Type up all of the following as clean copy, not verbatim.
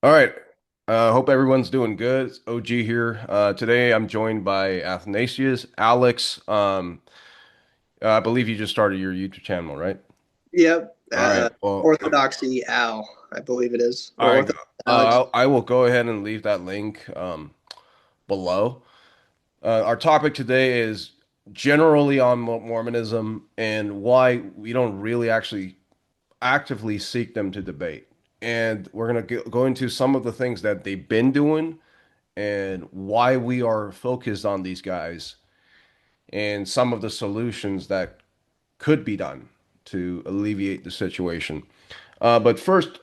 All right. Hope everyone's doing good. It's OG here. Today I'm joined by Athanasius, Alex. I believe you just started your YouTube channel, right? Yep. All right. Well, OrthodoxAL, I believe it is, all or right. Orthodox Alex. I will go ahead and leave that link below. Our topic today is generally on Mormonism and why we don't really actually actively seek them to debate. And we're going to go into some of the things that they've been doing and why we are focused on these guys and some of the solutions that could be done to alleviate the situation. But first,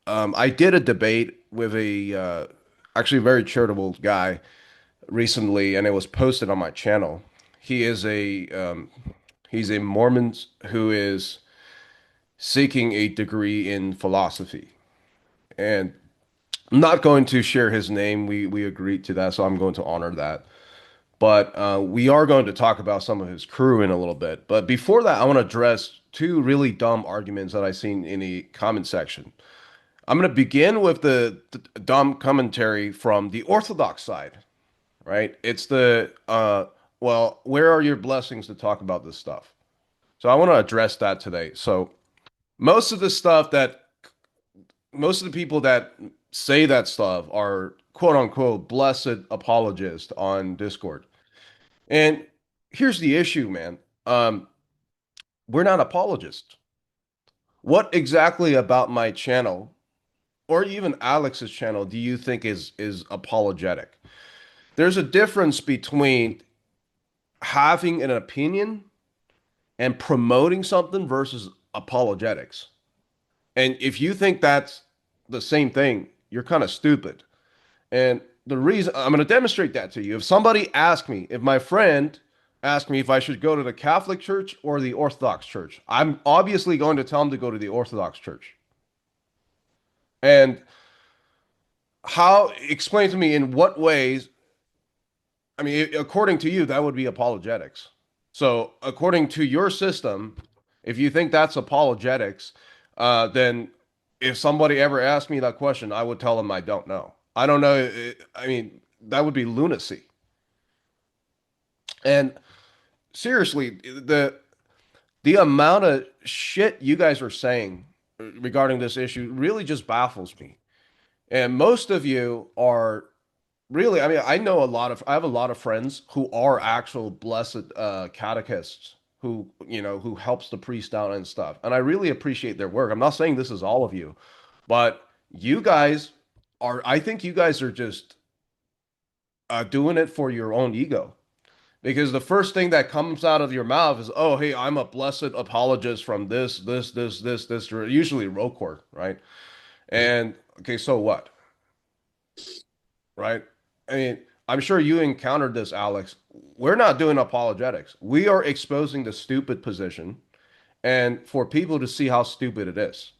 I did a debate with a actually very charitable guy recently, and it was posted on my channel. He is he's a Mormon who is seeking a degree in philosophy, and I'm not going to share his name. We agreed to that, so I'm going to honor that. But we are going to talk about some of his crew in a little bit. But before that, I want to address two really dumb arguments that I've seen in the comment section. I'm going to begin with the dumb commentary from the Orthodox side, right? It's well, where are your blessings to talk about this stuff? So I want to address that today. So most of the stuff that most of the people that say that stuff are quote unquote blessed apologists on Discord. And here's the issue, man. We're not apologists. What exactly about my channel or even Alex's channel do you think is apologetic? There's a difference between having an opinion and promoting something versus apologetics. And if you think that's the same thing, you're kind of stupid. And the reason I'm going to demonstrate that to you, if somebody asks me, if my friend asked me if I should go to the Catholic Church or the Orthodox Church, I'm obviously going to tell him to go to the Orthodox Church. And explain to me in what ways, I mean, according to you, that would be apologetics. So, according to your system, if you think that's apologetics, then if somebody ever asked me that question, I would tell them I don't know. I don't know. I mean, that would be lunacy. And seriously, the amount of shit you guys are saying regarding this issue really just baffles me. And most of you are really, I mean, I have a lot of friends who are actual blessed catechists who helps the priest out and stuff. And I really appreciate their work. I'm not saying this is all of you, but you guys I think you guys are just doing it for your own ego. Because the first thing that comes out of your mouth is, "Oh, hey, I'm a blessed apologist from this, usually Roquefort, right?" And okay, so what, right? I mean, I'm sure you encountered this, Alex. We're not doing apologetics. We are exposing the stupid position, and for people to see how stupid it is.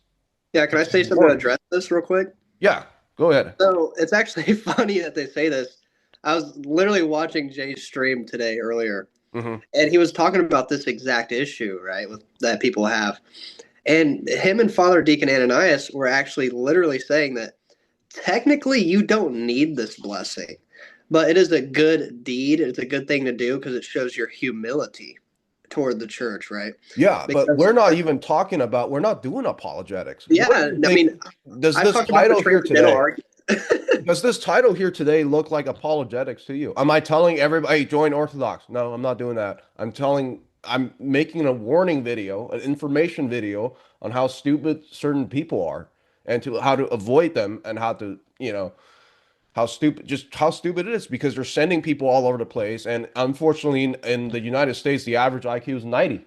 Yeah, can I It's a say something to warning. address this real quick? Yeah, go ahead. So it's actually funny that they say this. I was literally watching Jay's stream today earlier, Hmm. and he was talking about this exact issue, right, with that people have. And him and Father Deacon Ananias were actually literally saying that technically you don't need this blessing, but it is a good deed. It's a good thing to do because it shows your humility toward the church, right? Yeah, but Because we're not doing apologetics. What do yeah, you I think? mean, Does I've this talked about the title here transcendental today? argument. Does this title here today look like apologetics to you? Am I telling everybody join Orthodox? No, I'm not doing that. I'm making a warning video, an information video on how stupid certain people are and to how to avoid them and how to, how stupid it is because they're sending people all over the place. And unfortunately, in the United States, the average IQ is 90.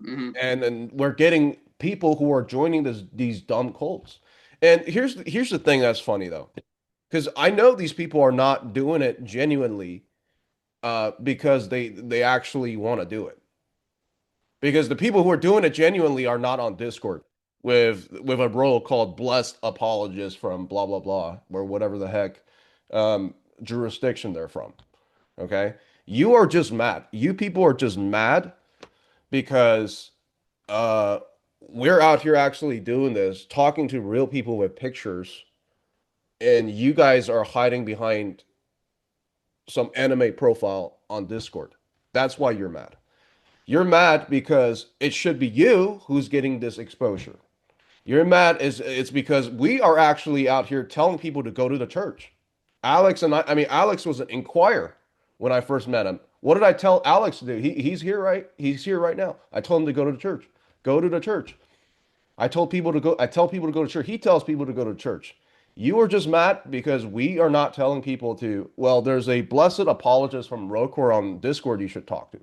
Mhm. And we're getting people who are joining these dumb cults. And here's the thing that's funny though. Because I know these people are not doing it genuinely because they actually want to do it. Because the people who are doing it genuinely are not on Discord with a role called blessed apologist from blah blah blah or whatever the heck um, jurisdiction they're from. Okay, you are just mad. You people are just mad because uh, we're out here actually doing this, talking to real people with pictures and you guys are hiding behind some anime profile on Discord. That's why you're mad. You're mad because it should be you who's getting this exposure. You're mad is it's because we are actually out here telling people to go to the church. Alex and I mean, Alex was an inquirer when I first met him. What did I tell Alex to do? He's here, right? He's here right now. I told him to go to the church. Go to the church. I tell people to go to church. He tells people to go to church. You are just mad because we are not telling people to, well, there's a blessed apologist from Rocor on Discord you should talk to.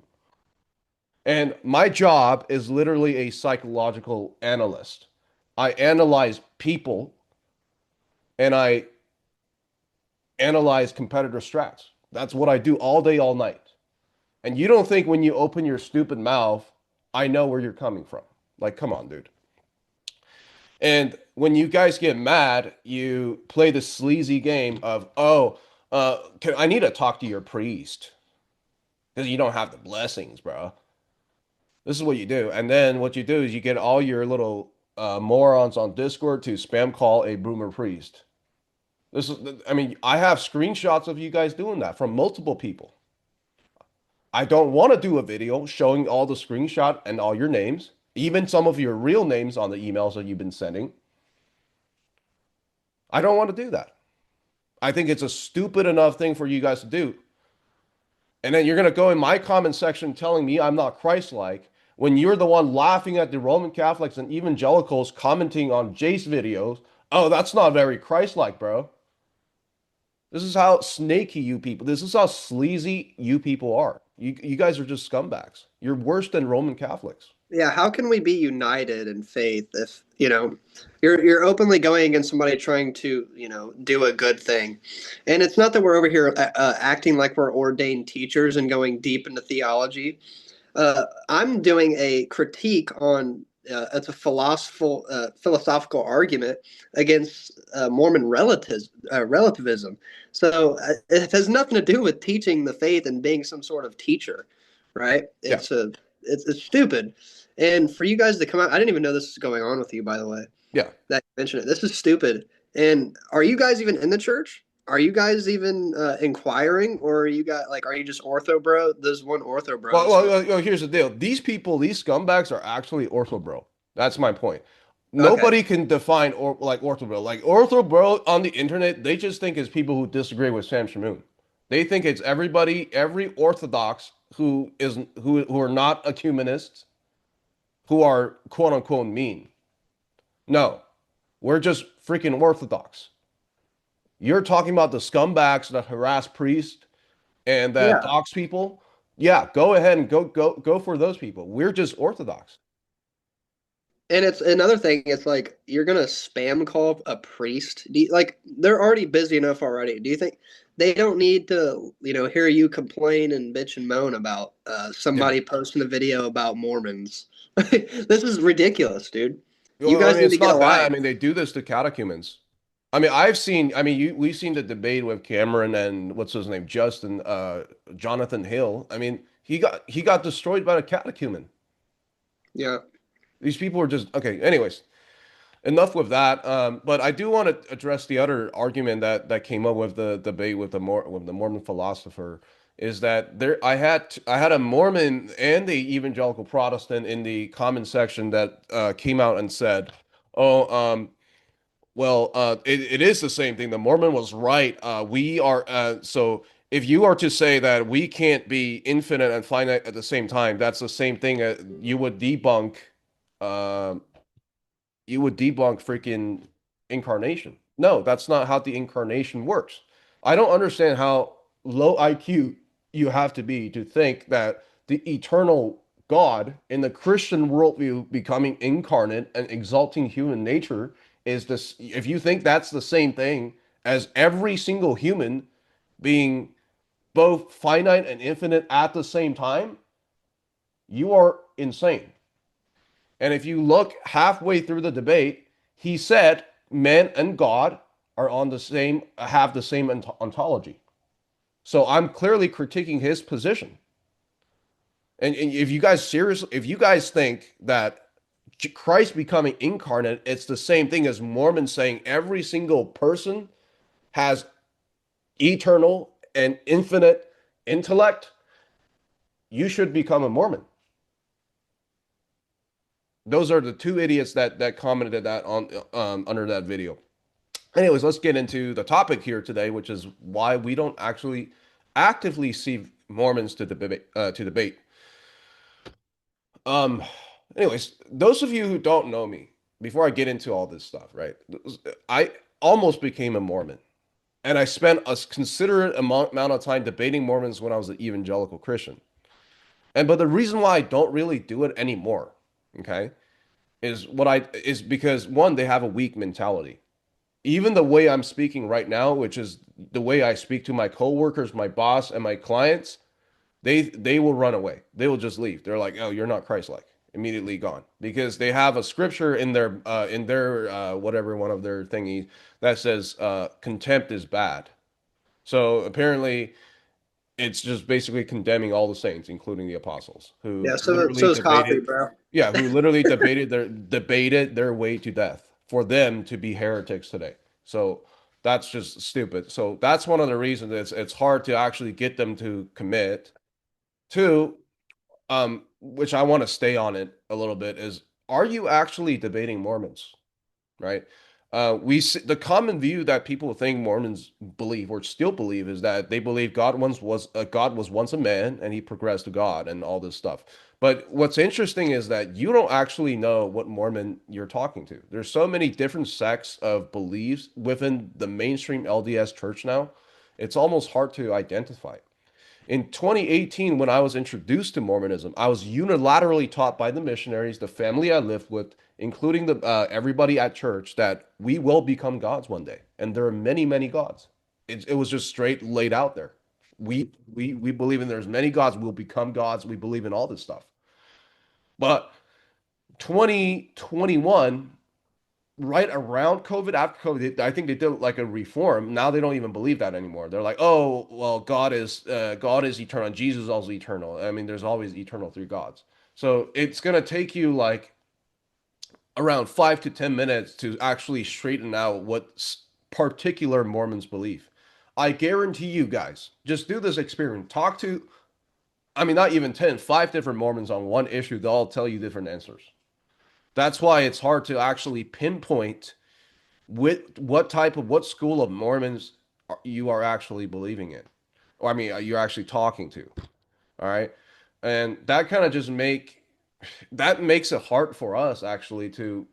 And my job is literally a psychological analyst. I analyze people and I analyze competitor strats. That's what I do all day, all night. And you don't think when you open your stupid mouth, I know where you're coming from. Like, come on, dude. And when you guys get mad, you play the sleazy game of, oh, I need to talk to your priest because you don't have the blessings, bro. This is what you do. And then what you do is you get all your little morons on Discord to spam call a boomer priest. This is, I mean, I have screenshots of you guys doing that from multiple people. I don't want to do a video showing all the screenshot and all your names, even some of your real names on the emails that you've been sending. I don't want to do that. I think it's a stupid enough thing for you guys to do. And then you're going to go in my comment section telling me I'm not Christ-like when you're the one laughing at the Roman Catholics and evangelicals commenting on Jace videos. Oh, that's not very Christ-like, bro. This is how snaky you people, this is how sleazy you people are. You guys are just scumbags. You're worse than Roman Catholics. Yeah, how can we be united in faith if, you're openly going against somebody trying to, do a good thing. And it's not that we're over here acting like we're ordained teachers and going deep into theology. I'm doing a critique on it's a philosophical argument against Mormon relativism. So it has nothing to do with teaching the faith and being some sort of teacher, right? Yeah, It's stupid. And for you guys to come out, I didn't even know this was going on with you, by the way. yeah. That you mentioned it. This is stupid. And are you guys even in the church? Are you guys even inquiring, or are you just Orthobro? There's one Orthobro. Here's the deal. These people, these scumbags are actually Orthobro. That's my point. Okay. Nobody can define like Orthobro. Like Orthobro on the internet, they just think it's people who disagree with Sam Shamoon. They think it's everybody, every Orthodox who are not ecumenists, who are quote unquote mean. No, we're just freaking Orthodox. You're talking about the scumbags that harass priests and that Yeah. dox people. Yeah, go ahead and go for those people. We're just Orthodox. And it's another thing. It's like you're gonna spam call a priest. They're already busy enough already. Do you think they don't need to, hear you complain and bitch and moan about Yeah. somebody posting a video about Mormons? This is ridiculous, dude. You Well, I guys mean, need to it's get a not that. I life. mean, they do this to catechumens. We've seen the debate with Cameron and what's his name, Justin, Jonathan Hill. I mean, he got destroyed by a catechumen. Yeah. These people are just okay. Anyways, enough with that. But I do want to address the other argument that came up with the debate with the Mormon philosopher is that I had a Mormon and the evangelical Protestant in the comment section that came out and said, "Oh, well, it is the same thing. The Mormon was right. We are so if you are to say that we can't be infinite and finite at the same time, that's the same thing. Uh, you would debunk freaking incarnation. No, that's not how the incarnation works. I don't understand how low IQ you have to be to think that the eternal God in the Christian worldview becoming incarnate and exalting human nature is this. If you think that's the same thing as every single human being both finite and infinite at the same time, you are insane. And if you look halfway through the debate, he said man and God are on the same, have the same ontology. So I'm clearly critiquing his position. And if you guys think that Christ becoming incarnate, it's the same thing as Mormons saying every single person has eternal and infinite intellect, you should become a Mormon. Those are the two idiots that commented that on under that video. Anyways, let's get into the topic here today, which is why we don't actually actively see Mormons to debate. Um, anyways, those of you who don't know me, before I get into all this stuff, right? I almost became a Mormon, and I spent a considerate amount of time debating Mormons when I was an evangelical Christian. And but the reason why I don't really do it anymore, okay, is because one, they have a weak mentality. Even the way I'm speaking right now, which is the way I speak to my coworkers, my boss, and my clients, they will run away. They will just leave. They're like, "Oh, you're not Christ-like." Immediately gone because they have a scripture in their whatever one of their thingies that says contempt is bad. So apparently it's just basically condemning all the saints, including the apostles, who Yeah, so literally is coffee, debated, bro. yeah, who literally debated their way to death for them to be heretics today. So that's just stupid. So that's one of the reasons it's hard to actually get them to commit. Two, which I want to stay on it a little bit, is are you actually debating Mormons? Right? The common view that people think Mormons believe or still believe is that they believe God was once a man and he progressed to God and all this stuff. But what's interesting is that you don't actually know what Mormon you're talking to. There's so many different sects of beliefs within the mainstream LDS church now. It's almost hard to identify. In 2018, when I was introduced to Mormonism, I was unilaterally taught by the missionaries, the family I lived with, including the everybody at church, that we will become gods one day, and there are many, many gods. It was just straight laid out there. We believe in there's many gods. We'll become gods. We believe in all this stuff. But 2021, right around COVID, after COVID, I think they did like a reform. Now they don't even believe that anymore. They're like, oh, well, God is eternal. Jesus is also eternal. I mean, there's always eternal three gods. So it's gonna take you like around 5 to 10 minutes to actually straighten out what particular Mormons believe. I guarantee you guys, just do this experiment. Talk to, I mean, not even 10, 5 different Mormons on one issue. They'll all tell you different answers. That's why it's hard to actually pinpoint what school of Mormons you are actually believing in, or I mean, you're actually talking to. All right, and that kind of just makes it hard for us actually to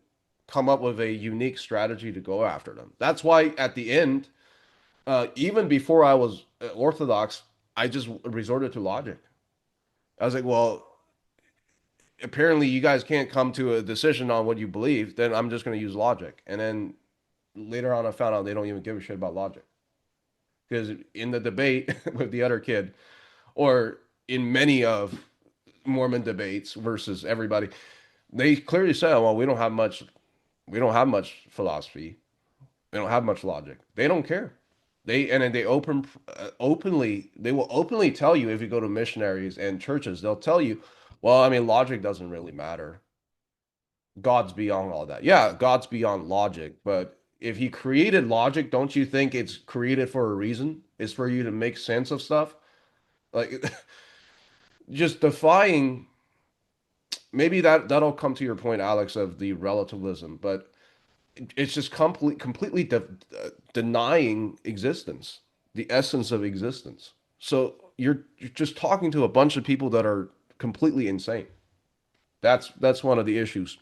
come up with a unique strategy to go after them. That's why at the end, even before I was Orthodox, I just resorted to logic. I was like, well, apparently you guys can't come to a decision on what you believe, then I'm just going to use logic. And then later on, I found out they don't even give a shit about logic. Because in the debate with the other kid, or in many of Mormon debates versus everybody, they clearly say, "Well, we don't have much philosophy. We don't have much logic." They don't care. They will openly tell you if you go to missionaries and churches, they'll tell you, "Well, I mean, logic doesn't really matter. God's beyond all that." Yeah, God's beyond logic, but if he created logic, don't you think it's created for a reason? It's for you to make sense of stuff? Like just defying, maybe that'll come to your point, Alex, of the relativism, but it's just completely denying existence, the essence of existence. So you're just talking to a bunch of people that are completely insane. That's one of the issues.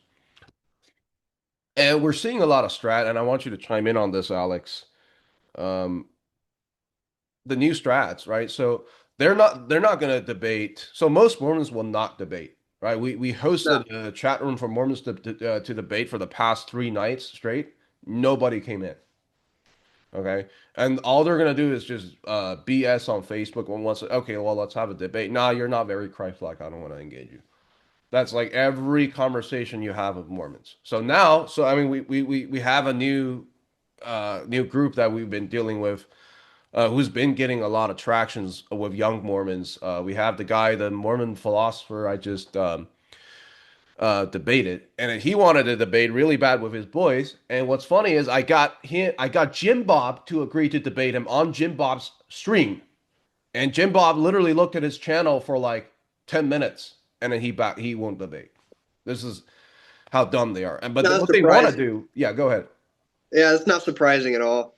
And we're seeing a lot of and I want you to chime in on this, Alex. Um, the new strats, right? So they're not going to debate. So most Mormons will not debate, right? We No. hosted a chat room for Mormons to debate for the past 3 nights straight. Nobody came in. Okay, and all they're gonna do is just BS on Facebook. When once, okay, well, let's have a debate. Nah, you're not very Christ-like. I don't want to engage you. That's like every conversation you have with Mormons. So now, so I mean, we have a new group that we've been dealing with, who's been getting a lot of tractions with young Mormons. We have the guy, the Mormon philosopher. debated, and he wanted to debate really bad with his boys. And what's funny is I got Jim Bob to agree to debate him on Jim Bob's stream, and Jim Bob literally looked at his channel for like 10 minutes, and then he won't debate. This is how dumb they are. And but Not what they want to surprising. do, yeah, go ahead. Yeah, it's not surprising at all.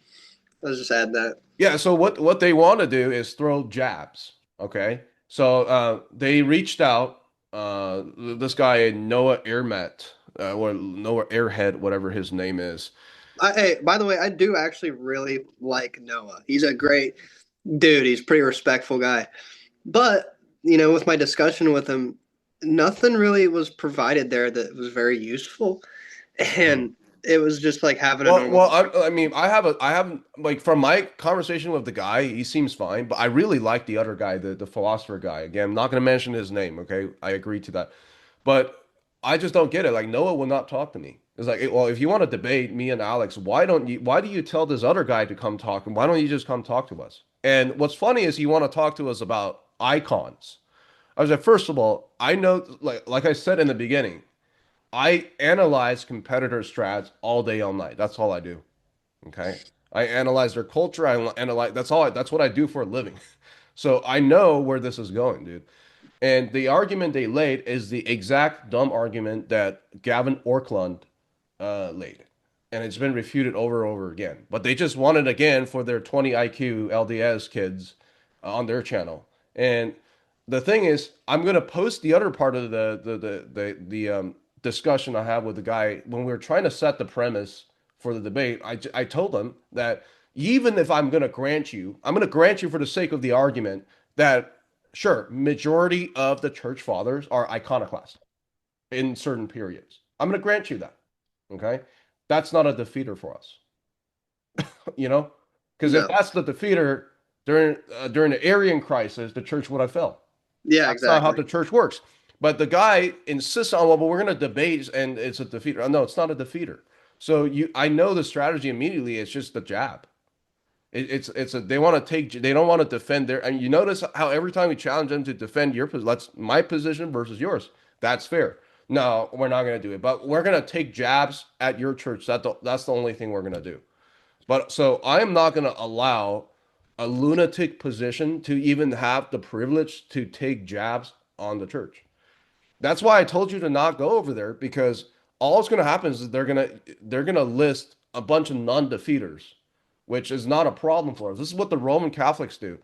Let's just add that. Yeah, so what they want to do is throw jabs. Okay, so they reached out. This guy Noah Airmet, or Noah Airhead, whatever his name is. Hey, by the way, I do actually really like Noah. He's a great dude. He's a pretty respectful guy. But, with my discussion with him, nothing really was provided there that was very useful. Mhm. And it was just like having a Well, normal well, discussion. I mean, I haven't like from my conversation with the guy, he seems fine, but I really like the other guy, the philosopher guy. Again, I'm not going to mention his name. Okay, I agree to that. But I just don't get it. Like Noah will not talk to me. It's like, well, if you want to debate me and Alex, why do you tell this other guy to come talk? And why don't you just come talk to us? And what's funny is you want to talk to us about icons. I was like, first of all, I know, like I said in the beginning, I analyze competitor strats all day, all night. That's all I do. Okay. I analyze their culture. I analyze, that's what I do for a living. So I know where this is going, dude. And the argument they laid is the exact dumb argument that Gavin Orklund laid. And it's been refuted over and over again. But they just want it again for their 20 IQ LDS kids on their channel. And the thing is, I'm gonna post the other part of the discussion I have with the guy when we were trying to set the premise for the debate. I told him that even if I'm gonna grant you for the sake of the argument that sure, majority of the church fathers are iconoclast in certain periods. I'm going to grant you that. Okay. That's not a defeater for us, you know? Because if No. that's the defeater during the Arian crisis, the church would have fell. Yeah, That's not how exactly. the church works. But the guy insists on, well, but we're going to debate and it's a defeater. No, it's not a defeater. So I know the strategy immediately. It's just the jab. They want to they don't want to defend their, and you notice how every time we challenge them to defend your position, let's my position versus yours. That's fair. No, we're not going to do it, but we're going to take jabs at your church. That's the only thing we're going to do. But so I am not going to allow a lunatic position to even have the privilege to take jabs on the church. That's why I told you to not go over there because all that's going to happen is they're gonna list a bunch of non-defeaters, which is not a problem for us. This is what the Roman Catholics do.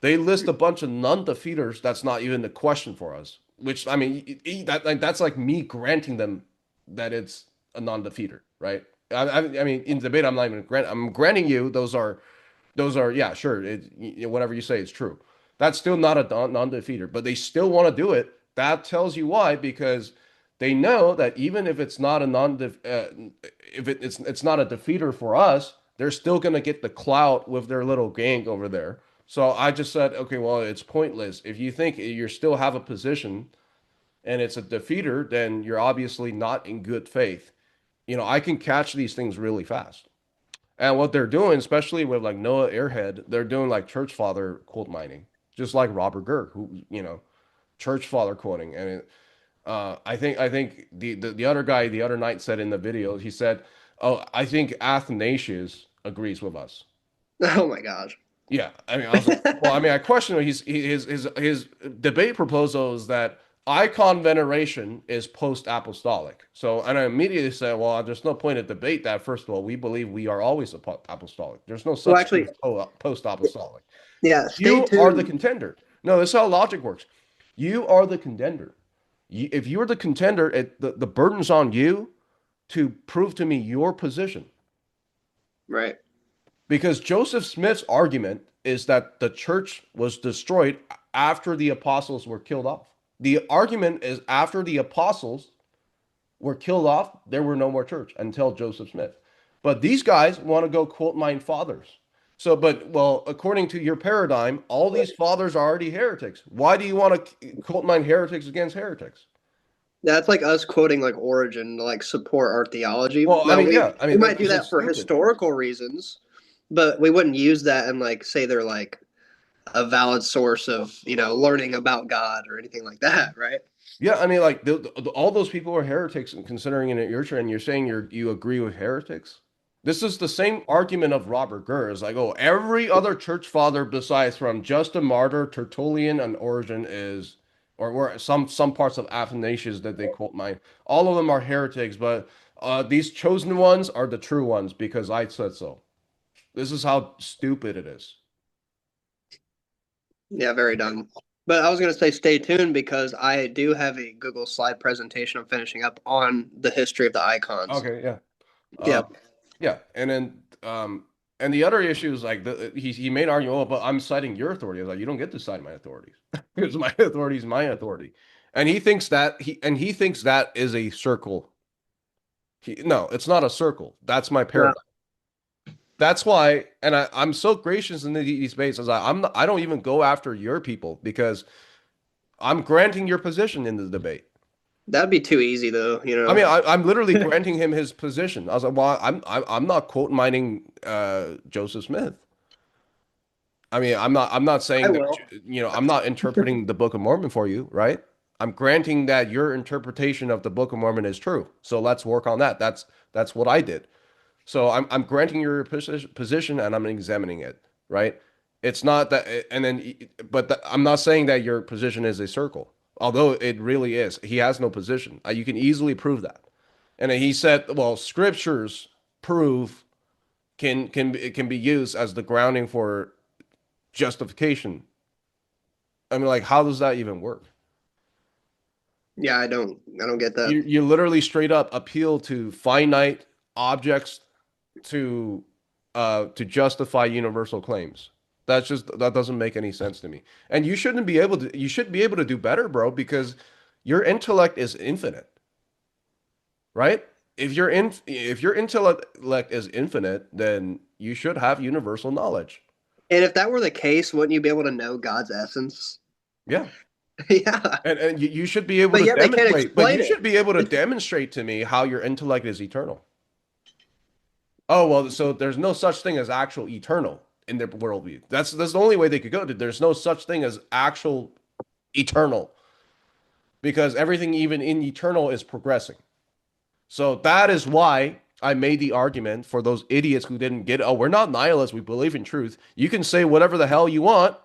They list a bunch of non-defeaters. That's not even the question for us. Which I mean, that's like me granting them that it's a non-defeater, right? I mean, in debate, I'm not even I'm granting you those are yeah, sure. Whatever you say is true. That's still not a non-defeater, but they still want to do it. That tells you why, because they know that even if it's not a if it's not a defeater for us, they're still going to get the clout with their little gang over there. So I just said, okay, well, it's pointless. If you think you still have a position and it's a defeater, then you're obviously not in good faith. I can catch these things really fast. And what they're doing, especially with like Noah Airhead, they're doing like church father quote mining, just like Robert Gurr, who, church father quoting. And I think the other guy the other night said in the video, he said, "Oh, I think Athanasius agrees with us." Oh my gosh. Yeah, I mean, I was like, well, I mean, I question him. His debate proposal is that icon veneration is post-apostolic. So, and I immediately said, well, there's no point in debate that. First of all, we believe we are always apostolic. There's no Well, such thing actually, as post-apostolic. yeah, stay You are the tuned. contender. No, this is how logic works. You are the contender. If you're the contender, the burden's on you to prove to me your position. Right. Because Joseph Smith's argument is that the church was destroyed after the apostles were killed off. The argument is after the apostles were killed off, there were no more church until Joseph Smith. But these guys want to go quote mine fathers. So, but well, according to your paradigm, all these fathers are already heretics. Why do you want to quote mine heretics against heretics? That's like us quoting like Origin to like support our theology. Well, I Now mean, we yeah, I we mean, might do because that it's for stupid. historical reasons, but we wouldn't use that and like say they're like a valid source of learning about God or anything like that, right? Yeah, I mean, like all those people are heretics, and considering it your trend, you're saying you agree with heretics. This is the same argument of Robert Gurr. It's like, oh, every other church father besides from Justin Martyr, Tertullian, and Origen is, or some parts of Athanasius that they quote mine. All of them are heretics, but these chosen ones are the true ones because I said so. This is how stupid it is. Yeah, very dumb. But I was going to say stay tuned because I do have a Google slide presentation I'm finishing up on the history of the icons. Okay, yeah. Yeah. Uh, yeah, and the other issue is like he made an argument, oh, but I'm citing your authority. I was like, you don't get to cite my authorities because my authority is my authority, and he thinks that is a circle. No, it's not a circle. That's my No, paradigm. That's why, and I'm so gracious in these debates. I was like, I don't even go after your people because I'm granting your position in the debate. that'd be too easy though, you I mean, know. I'm literally granting him his position. I was like, well, I'm not quote mining Joseph Smith. I mean, I'm not I saying that will. I'm not interpreting the Book of Mormon for you, right? I'm granting that your interpretation of the Book of Mormon is true. So let's work on that. That's what I did. So I'm granting your position and I'm examining it, right? It's not that, and then, but I'm not saying that your position is a circle, although it really is. He has no position. You can easily prove that. And then he said, well, scriptures prove it can be used as the grounding for justification. I mean, like, how does that even work? Yeah, I don't get that. You literally straight up appeal to finite objects to justify universal claims. That doesn't make any sense to me. And you should be able to do better, bro, because your intellect is infinite, right? If your intellect is infinite, then you should have universal knowledge. And if that were the case, wouldn't you be able to know God's essence? Yeah. Yeah. And you should be able But to yet they can't demonstrate, but explain you it. should be able to demonstrate to me how your intellect is eternal. Oh, well, so there's no such thing as actual eternal in their worldview. That's the only way they could go to. There's no such thing as actual eternal because everything even in eternal is progressing. So that is why I made the argument for those idiots who didn't get, oh, we're not nihilists, we believe in truth. You can say whatever the hell you want,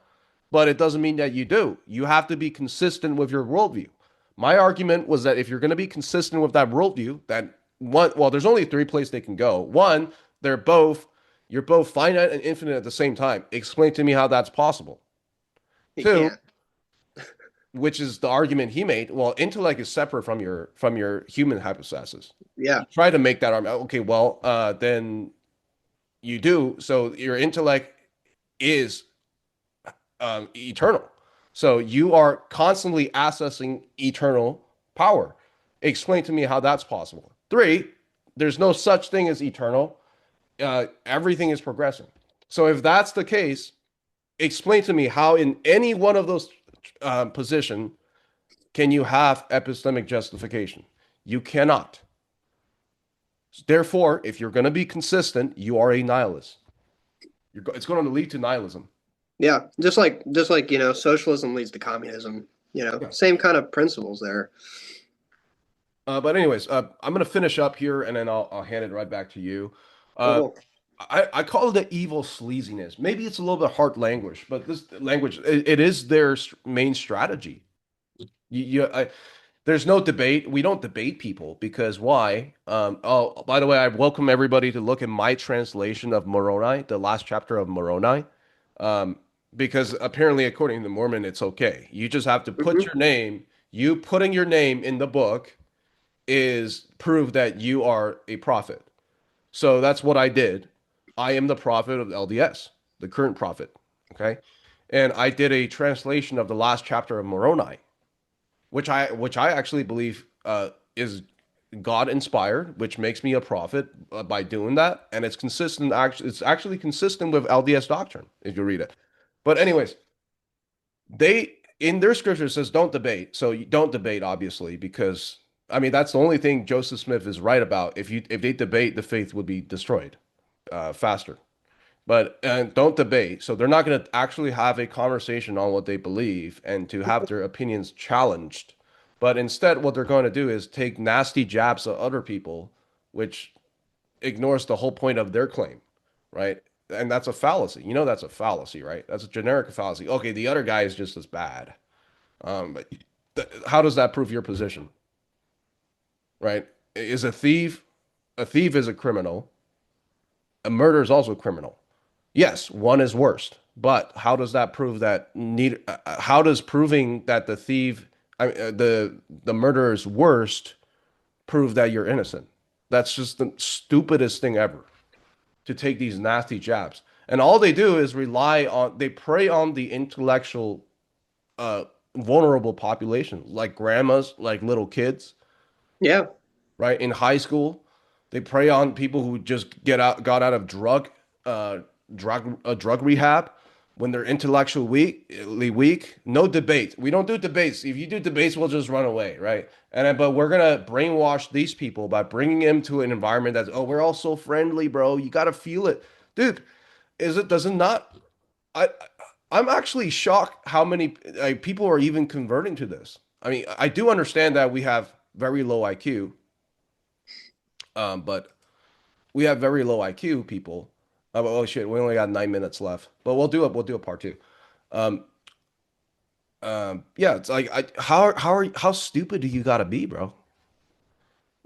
but it doesn't mean that you do. You have to be consistent with your worldview. My argument was that if you're going to be consistent with that worldview, that one, well, there's only three places they can go. One, they're both, you're both finite and infinite at the same time. Explain to me how that's possible. You Two, can't. which is the argument he made. Well, intellect is separate from your human hypostasis. Yeah. He tried to make that argument. Okay, well, then you do. So your intellect is eternal. So you are constantly accessing eternal power. Explain to me how that's possible. Three, there's no such thing as eternal. Everything is progressing. So if that's the case, explain to me how in any one of those position can you have epistemic justification? You cannot. Therefore, if you're going to be consistent, you are a nihilist. It's going to lead to nihilism. Yeah. Just like, socialism leads to communism, Yeah. same kind of principles there. But anyways, I'm gonna finish up here, and then I'll hand it right back to you. Uh, Cool. I call it the evil sleaziness. Maybe it's a little bit hard language, but this language it is their main strategy. There's no debate. We don't debate people because why? Oh, by the way, I welcome everybody to look at my translation of Moroni, the last chapter of Moroni, um, because apparently, according to Mormon, it's okay. You just have to put Hmm. your name. You putting your name in the book is prove that you are a prophet. So that's what I did. I am the prophet of LDS, the current prophet. Okay. And I did a translation of the last chapter of Moroni, which I actually believe is God inspired, which makes me a prophet by doing that. And it's consistent. Actually, it's actually consistent with LDS doctrine if you read it. But anyways, they in their scripture says don't debate. So you don't debate, obviously, because I mean that's the only thing Joseph Smith is right about. If they debate, the faith would be destroyed faster. But don't debate. So they're not going to actually have a conversation on what they believe and to have their opinions challenged. But instead, what they're going to do is take nasty jabs at other people, which ignores the whole point of their claim, right? And that's a fallacy. You know, that's a fallacy, right? That's a generic fallacy. Okay, the other guy is just as bad. But how does that prove your position, right? Is a thief is a criminal. A murder is also a criminal. Yes, one is worst, but how does that prove that need? How does proving that the thief, the murderer is worst, prove that you're innocent? That's just the stupidest thing ever to take these nasty jabs. And all they do is they prey on the intellectual, uh, vulnerable population, like grandmas, like little kids, Yeah. right? In high school, they prey on people who just got out of drug rehab when they're intellectually weak. No debate. We don't do debates. If you do debates, we'll just run away, right? But we're gonna brainwash these people by bringing them to an environment that's, oh, we're all so friendly, bro. You gotta feel it, dude. Does it not? I I'm actually shocked how many, like, people are even converting to this. I mean, I do understand that we have very low IQ, but we have very low IQ people. Oh shit, we only got 9 minutes left, but we'll do a part two. Um, yeah, it's like, how stupid do you gotta be, bro,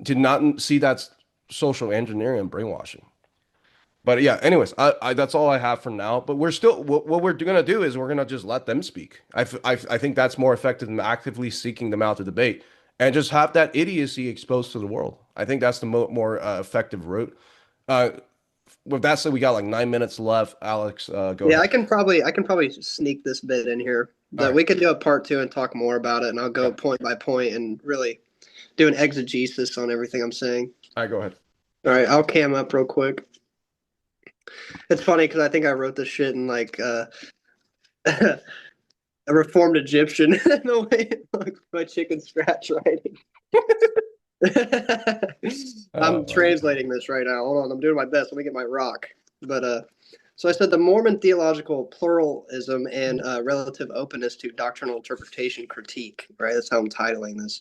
to not see that's social engineering and brainwashing? But yeah, anyways, that's all I have for now. But we're still, what we're gonna do is we're gonna just let them speak. I think that's more effective than actively seeking them out to debate and just have that idiocy exposed to the world. I think that's the more effective route. Uh, with that said, we got like 9 minutes left. Alex, go Yeah, ahead. I can probably sneak this bit in here. All That right, we could do a part two and talk more about it, and I'll go yep. point by point and really do an exegesis on everything I'm saying. All right, go ahead. All right, I'll cam up real quick. It's funny because I think I wrote this shit in like a reformed Egyptian in the way like my chicken scratch writing. Oh I'm my God. translating this right now. Hold on, I'm doing my best. Let me get my rock. But so I said the Mormon theological pluralism and relative openness to doctrinal interpretation critique. Right, that's how I'm titling this.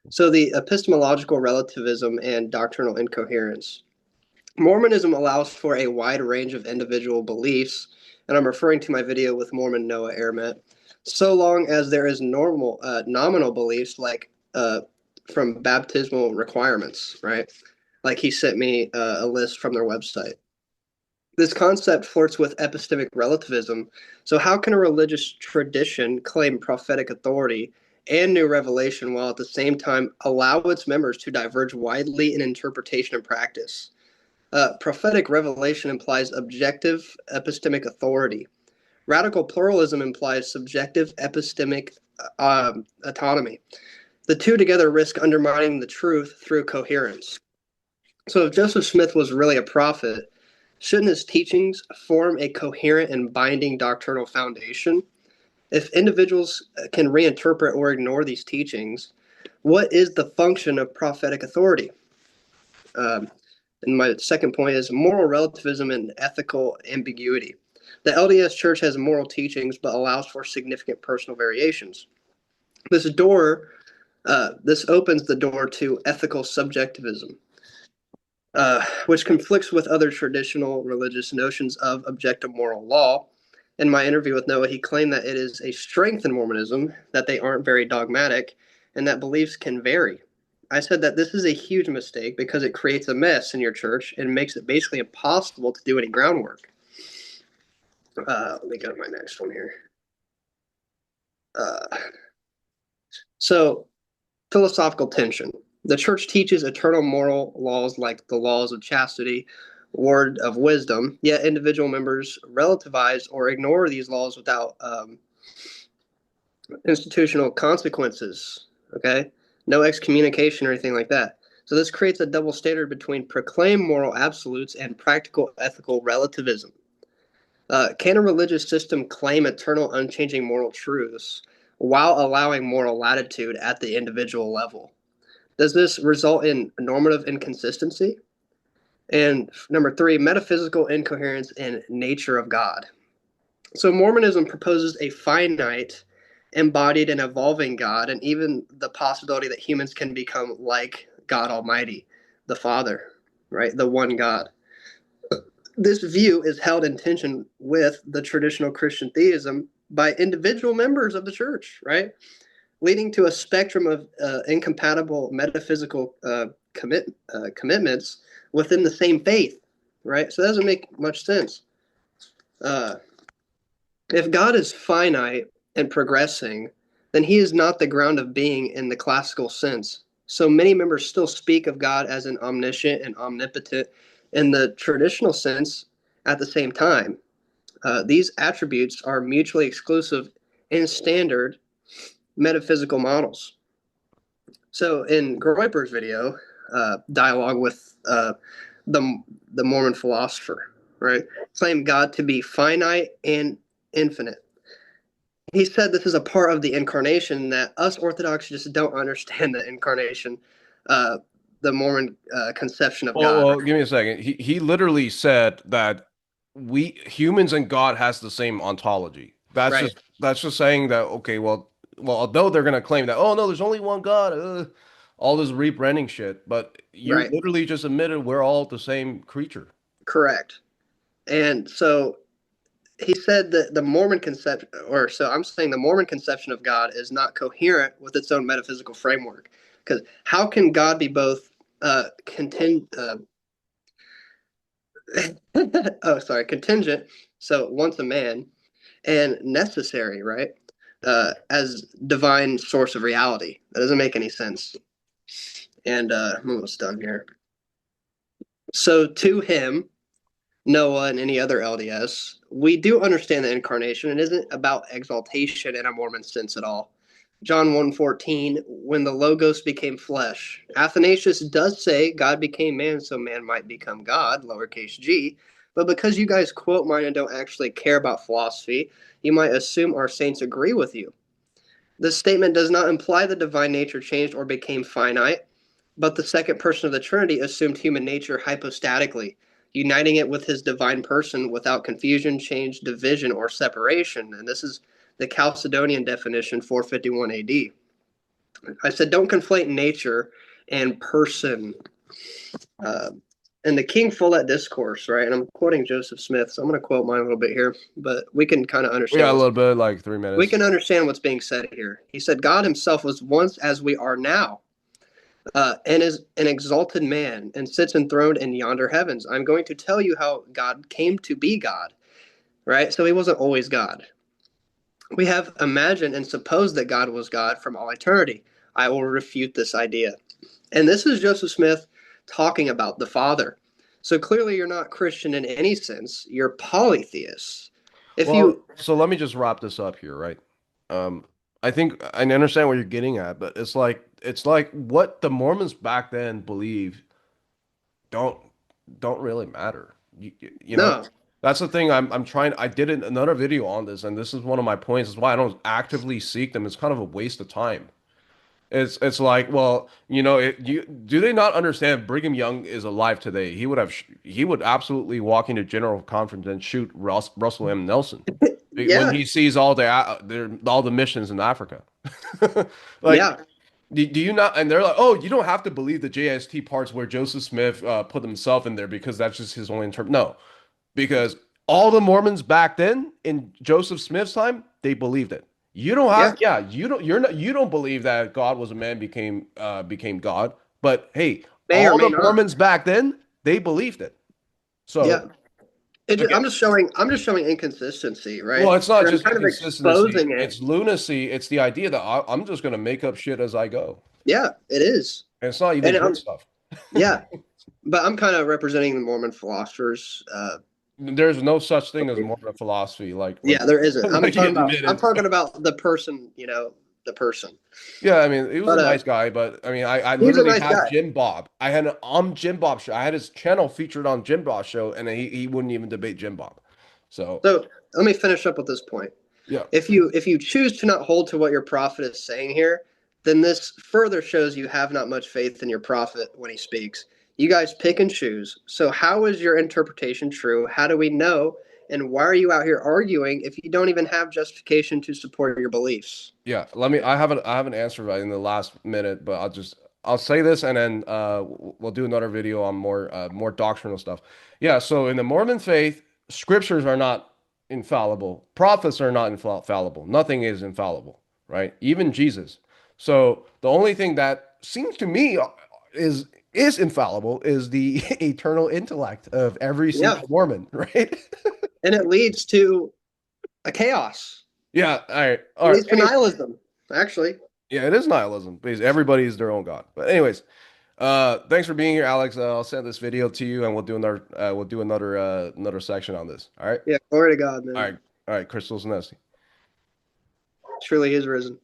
So the epistemological relativism and doctrinal incoherence. Mormonism allows for a wide range of individual beliefs, and I'm referring to my video with Mormon Noah Ermet, so long as there is nominal beliefs like from baptismal requirements, right? Like he sent me a list from their website. This concept flirts with epistemic relativism. So, how can a religious tradition claim prophetic authority and new revelation while at the same time allow its members to diverge widely in interpretation and practice? Prophetic revelation implies objective epistemic authority. Radical pluralism implies subjective epistemic autonomy. The two together risk undermining the truth through coherence. So, if Joseph Smith was really a prophet, shouldn't his teachings form a coherent and binding doctrinal foundation? If individuals can reinterpret or ignore these teachings, what is the function of prophetic authority? Um, and my second point is moral relativism and ethical ambiguity. The LDS Church has moral teachings but allows for significant personal variations. This door, this opens the door to ethical subjectivism, which conflicts with other traditional religious notions of objective moral law. In my interview with Noah, he claimed that it is a strength in Mormonism that they aren't very dogmatic and that beliefs can vary. I said that this is a huge mistake because it creates a mess in your church and makes it basically impossible to do any groundwork. Let me go to my next one here. Uh, so, philosophical tension. The church teaches eternal moral laws like the laws of chastity, word of wisdom, yet individual members relativize or ignore these laws without institutional consequences. Okay, no excommunication or anything like that. So this creates a double standard between proclaimed moral absolutes and practical ethical relativism. Can a religious system claim eternal, unchanging moral truths while allowing moral latitude at the individual level? Does this result in normative inconsistency? And number three, metaphysical incoherence and nature of God. So Mormonism proposes a finite embodied and evolving God, and even the possibility that humans can become like God Almighty, the Father, right? The one God. This view is held in tension with the traditional Christian theism by individual members of the church, right? Leading to a spectrum of incompatible metaphysical commitments within the same faith, right? So that doesn't make much sense. Uh, if God is finite and progressing, then he is not the ground of being in the classical sense. So many members still speak of God as an omniscient and omnipotent in the traditional sense at the same time. These attributes are mutually exclusive in standard metaphysical models. So in Groiper's video, dialogue with the the Mormon philosopher, right, claimed God to be finite and infinite. He said this is a part of the incarnation that us Orthodox just don't understand the incarnation, uh, the Mormon conception of Well, God. well, give me a second. He literally said that we humans and God has the same ontology. Right, That's just saying that okay, well, although they're gonna claim that oh no, there's only one God, all this rebranding shit, but you right, literally just admitted we're all the same creature. correct. And so he said that the Mormon conception, or so I'm saying the Mormon conception of God is not coherent with its own metaphysical framework. Because how can God be both contingent, so once a man, and necessary, right? As divine source of reality. That doesn't make any sense. And I'm almost done here. So to him, Noah, and any other LDS, we do understand the incarnation. It isn't about exaltation in a Mormon sense at all. John 1:14, when the Logos became flesh. Athanasius does say God became man so man might become God, lowercase g. But because you guys quote mine and don't actually care about philosophy, you might assume our saints agree with you. This statement does not imply the divine nature changed or became finite, but the second person of the Trinity assumed human nature hypostatically, uniting it with his divine person without confusion, change, division, or separation. And this is the Chalcedonian definition, 451 AD. I said, don't conflate nature and person. Uh, in the King Follett Discourse, right? And I'm quoting Joseph Smith, so I'm going to quote mine a little bit here, but we can kind of We understand got a what's little bit, like three we minutes. can understand what's being said here. He said, God himself was once as we are now, and is an exalted man, and sits enthroned in yonder heavens. I'm going to tell you how God came to be God, right? So he wasn't always God. We have imagined and supposed that God was God from all eternity. I will refute this idea. And this is Joseph Smith talking about the Father. So clearly, you're not Christian in any sense. You're polytheist. If Well, you so let me just wrap this up here, right? Um, I think I understand what you're getting at, but it's like what the Mormons back then believed don't don't really matter. You know, no, that's the thing I'm trying. I did another video on this, and this is one of my points. Is why I don't actively seek them. It's kind of a waste of time. It's like, well, you do they not understand Brigham Young is alive today? He would absolutely walk into General Conference and shoot Russell M. Nelson when yeah, he sees all the missions in Africa. Like, yeah, do you not? And they're like, oh, you don't have to believe the JST parts where Joseph Smith put himself in there because that's just his only term. No, because all the Mormons back then in Joseph Smith's time, they believed it. You don't yeah, have, yeah, you don't believe that God was a man became God, but hey, may or all may the not. Mormons back then, they believed it. Yeah. So again, I'm just showing inconsistency, right? well, it's not And I'm just kind of inconsistency, exposing it. it's lunacy. It's the idea that I'm just going to make up shit as I go. Yeah, it is. And it's not even And good stuff. yeah, but I'm kind of representing the Mormon philosophers. There's no such thing as Mormon philosophy, like Yeah, there isn't. like you I'm admitted. talking about the person, the person. Yeah, I mean, he was a But nice guy, but I mean, I he's a literally nice had guy. Jim Bob. I had an Jim Bob show. I had his channel featured on Jim Bob show, and he wouldn't even debate Jim Bob. So So let me finish up with this point. yeah, If you choose to not hold to what your prophet is saying here, then this further shows you have not much faith in your prophet when he speaks. You guys pick and choose. So how is your interpretation true? How do we know And why are you out here arguing if you don't even have justification to support your beliefs? Yeah, I have an answer right in the last minute, but I'll say this and then we'll do another video on more doctrinal stuff. Yeah, so in the Mormon faith, scriptures are not infallible. Prophets are not infallible. Nothing is infallible, right? Even Jesus. So the only thing that seems to me is is infallible is the eternal intellect of every Yeah. single Mormon, right? And it leads to a chaos. Yeah, all right. It All right. leads to nihilism, actually. Yeah, it is nihilism because everybody is their own god. But anyways, thanks for being here, Alex. I'll send this video to you, and we'll do another section on this. All right, Yeah, glory to God, all man. right, all right. Crystal's Nessie. Surely he is risen.